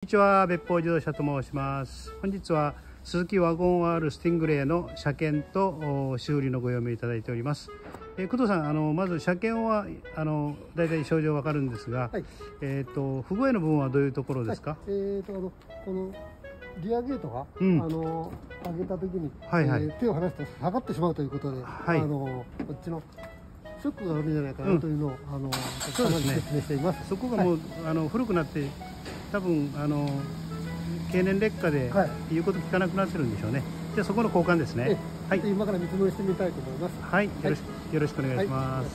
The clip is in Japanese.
こんにちは、別府自動車と申します。本日はスズキワゴン R スティングレーの車検と修理のご用命いただいております。工藤さん、まず車検はだいたい症状わかるんですが、はい、不具合の部分はどういうところですか？はい、このリアゲートが、上げた時に、手を離すと下がってしまうということで、こっちのショックがあるんじゃないかなというのを、そうですね、説明しています。そこがもう、古くなって多分経年劣化で言うこと聞かなくなってるんでしょうね。じゃあそこの交換ですね。はい、今から見積もりしてみたいと思います。はい、よろしくお願いします。